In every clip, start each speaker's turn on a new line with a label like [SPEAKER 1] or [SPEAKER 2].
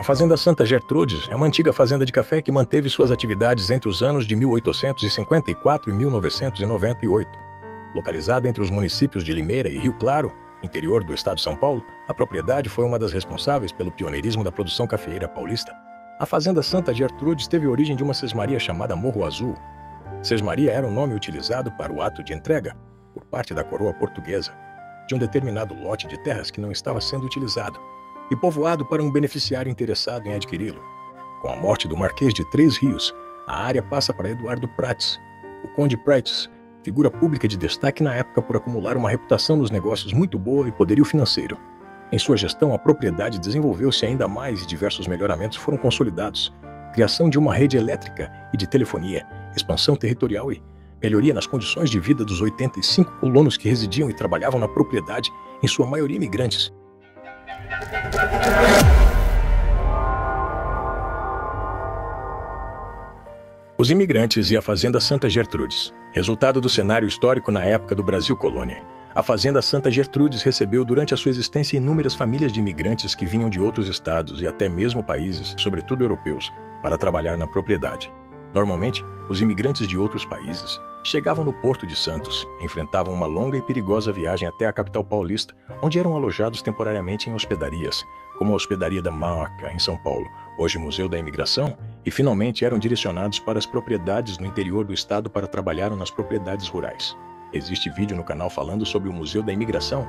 [SPEAKER 1] A Fazenda Santa Gertrudes é uma antiga fazenda de café que manteve suas atividades entre os anos de 1854 e 1998. Localizada entre os municípios de Limeira e Rio Claro, interior do estado de São Paulo, a propriedade foi uma das responsáveis pelo pioneirismo da produção cafeeira paulista. A Fazenda Santa Gertrudes teve origem de uma sesmaria chamada Morro Azul. Sesmaria era o nome utilizado para o ato de entrega, por parte da coroa portuguesa, de um determinado lote de terras que não estava sendo utilizado, e povoado para um beneficiário interessado em adquiri-lo. Com a morte do Marquês de Três Rios, a área passa para Eduardo Prates. O Conde Prates, figura pública de destaque na época por acumular uma reputação nos negócios muito boa e poderio financeiro. Em sua gestão, a propriedade desenvolveu-se ainda mais e diversos melhoramentos foram consolidados. Criação de uma rede elétrica e de telefonia, expansão territorial e melhoria nas condições de vida dos 85 colonos que residiam e trabalhavam na propriedade, em sua maioria imigrantes. Os imigrantes e a Fazenda Santa Gertrudes. Resultado do cenário histórico na época do Brasil colônia. A Fazenda Santa Gertrudes recebeu durante a sua existência inúmeras famílias de imigrantes que vinham de outros estados e até mesmo países, sobretudo europeus, para trabalhar na propriedade. Normalmente, os imigrantes de outros países chegavam no Porto de Santos, enfrentavam uma longa e perigosa viagem até a capital paulista, onde eram alojados temporariamente em hospedarias, como a Hospedaria da Moca, em São Paulo, hoje Museu da Imigração, e finalmente eram direcionados para as propriedades no interior do estado para trabalhar nas propriedades rurais. Existe vídeo no canal falando sobre o Museu da Imigração.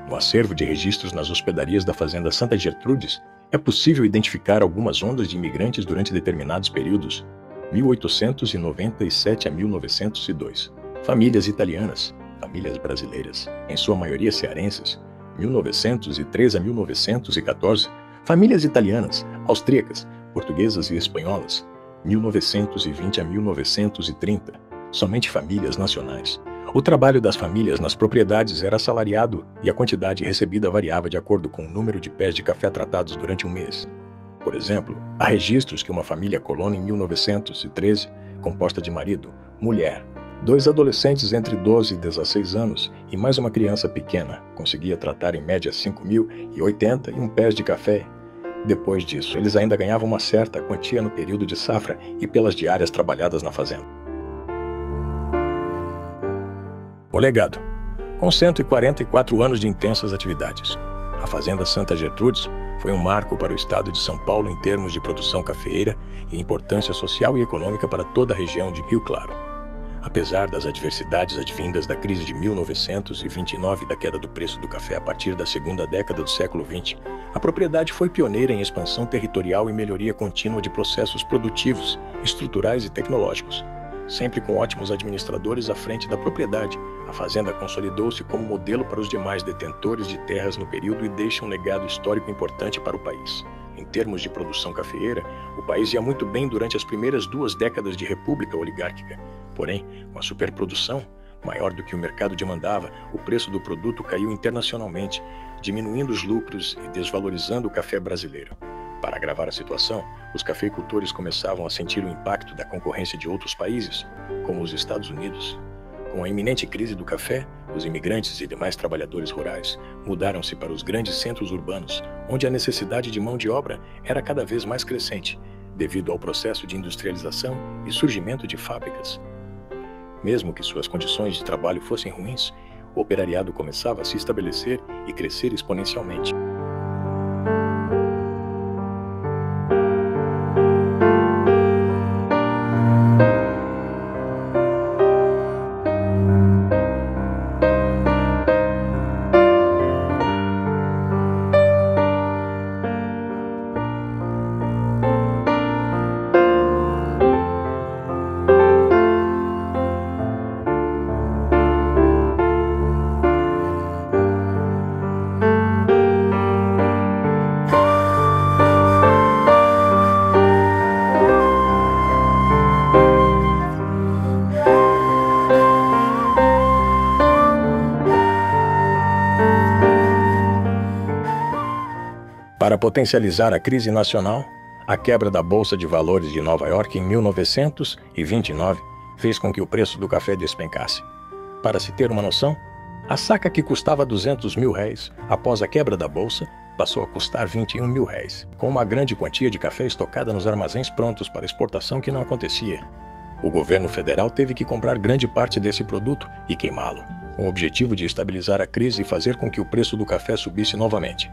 [SPEAKER 1] No acervo de registros nas hospedarias da Fazenda Santa Gertrudes, é possível identificar algumas ondas de imigrantes durante determinados períodos, 1897 a 1902. Famílias italianas, famílias brasileiras, em sua maioria cearenses, 1903 a 1914. Famílias italianas, austríacas, portuguesas e espanholas, 1920 a 1930. Somente famílias nacionais. O trabalho das famílias nas propriedades era assalariado e a quantidade recebida variava de acordo com o número de pés de café tratados durante um mês. Por exemplo, há registros que uma família colônia em 1913, composta de marido, mulher, 2 adolescentes entre 12 e 16 anos e mais uma criança pequena, conseguia tratar em média 5.081 pés de café. Depois disso, eles ainda ganhavam uma certa quantia no período de safra e pelas diárias trabalhadas na fazenda. O legado. Com 144 anos de intensas atividades, a Fazenda Santa Gertrudes foi um marco para o estado de São Paulo em termos de produção cafeeira e importância social e econômica para toda a região de Rio Claro. Apesar das adversidades advindas da crise de 1929 e da queda do preço do café a partir da segunda década do século XX, a propriedade foi pioneira em expansão territorial e melhoria contínua de processos produtivos, estruturais e tecnológicos. Sempre com ótimos administradores à frente da propriedade, a fazenda consolidou-se como modelo para os demais detentores de terras no período e deixa um legado histórico importante para o país. Em termos de produção cafeeira, o país ia muito bem durante as primeiras 2 décadas de república oligárquica. Porém, com a superprodução, maior do que o mercado demandava, o preço do produto caiu internacionalmente, diminuindo os lucros e desvalorizando o café brasileiro. Para agravar a situação, os cafeicultores começavam a sentir o impacto da concorrência de outros países, como os Estados Unidos. Com a iminente crise do café, os imigrantes e demais trabalhadores rurais mudaram-se para os grandes centros urbanos, onde a necessidade de mão de obra era cada vez mais crescente, devido ao processo de industrialização e surgimento de fábricas. Mesmo que suas condições de trabalho fossem ruins, o operariado começava a se estabelecer e crescer exponencialmente. Para potencializar a crise nacional, a quebra da Bolsa de Valores de Nova York em 1929 fez com que o preço do café despencasse. Para se ter uma noção, a saca que custava R$ 200 mil após a quebra da Bolsa passou a custar R$21 mil, com uma grande quantia de café estocada nos armazéns prontos para exportação que não acontecia. O governo federal teve que comprar grande parte desse produto e queimá-lo, com o objetivo de estabilizar a crise e fazer com que o preço do café subisse novamente.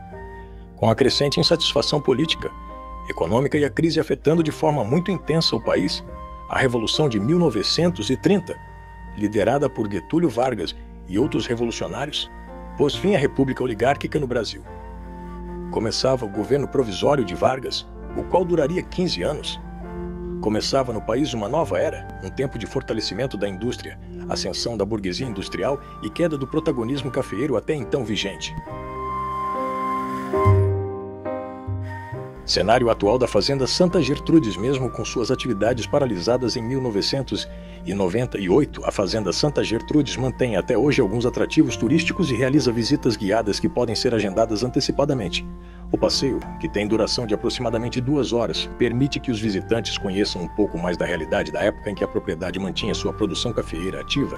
[SPEAKER 1] Com a crescente insatisfação política, econômica e a crise afetando de forma muito intensa o país, a Revolução de 1930, liderada por Getúlio Vargas e outros revolucionários, pôs fim à República Oligárquica no Brasil. Começava o governo provisório de Vargas, o qual duraria 15 anos. Começava no país uma nova era, um tempo de fortalecimento da indústria, ascensão da burguesia industrial e queda do protagonismo cafeeiro até então vigente. Cenário atual da Fazenda Santa Gertrudes. Mesmo com suas atividades paralisadas em 1998, a Fazenda Santa Gertrudes mantém até hoje alguns atrativos turísticos e realiza visitas guiadas que podem ser agendadas antecipadamente. O passeio, que tem duração de aproximadamente 2 horas, permite que os visitantes conheçam um pouco mais da realidade da época em que a propriedade mantinha sua produção cafeeira ativa.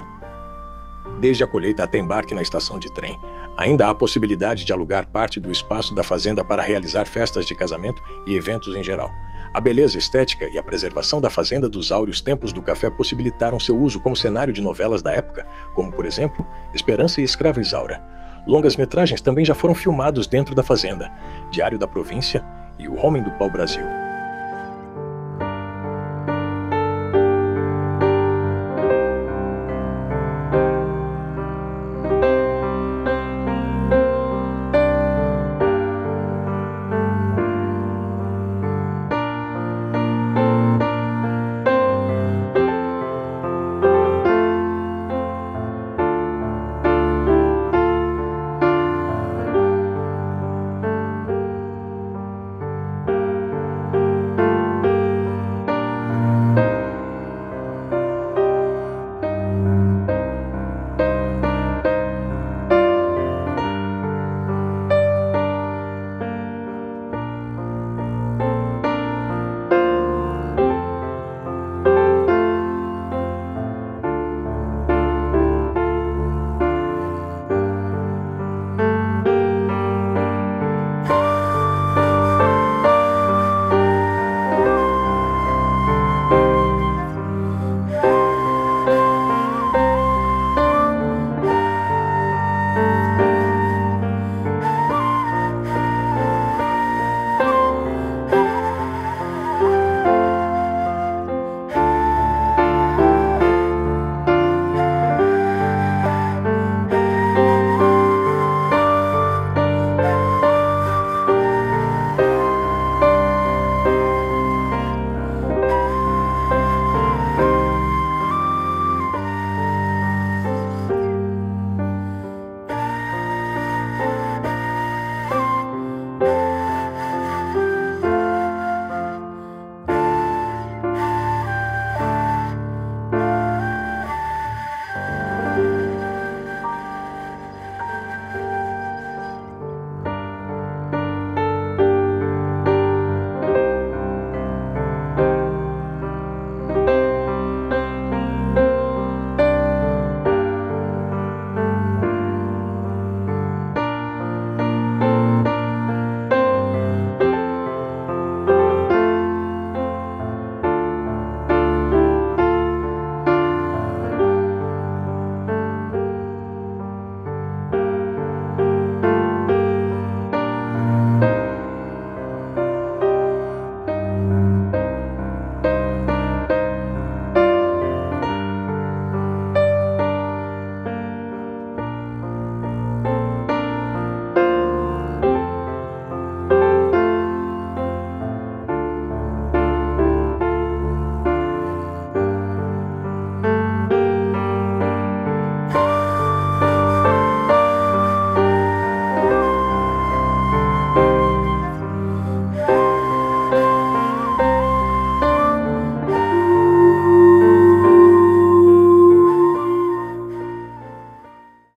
[SPEAKER 1] Desde a colheita até embarque na estação de trem, ainda há a possibilidade de alugar parte do espaço da fazenda para realizar festas de casamento e eventos em geral. A beleza estética e a preservação da fazenda dos áureos tempos do café possibilitaram seu uso como cenário de novelas da época, como, por exemplo, Esperança e Escrava Isaura. Longas-metragens também já foram filmados dentro da fazenda, Diário da Província e O Homem do Pau-Brasil.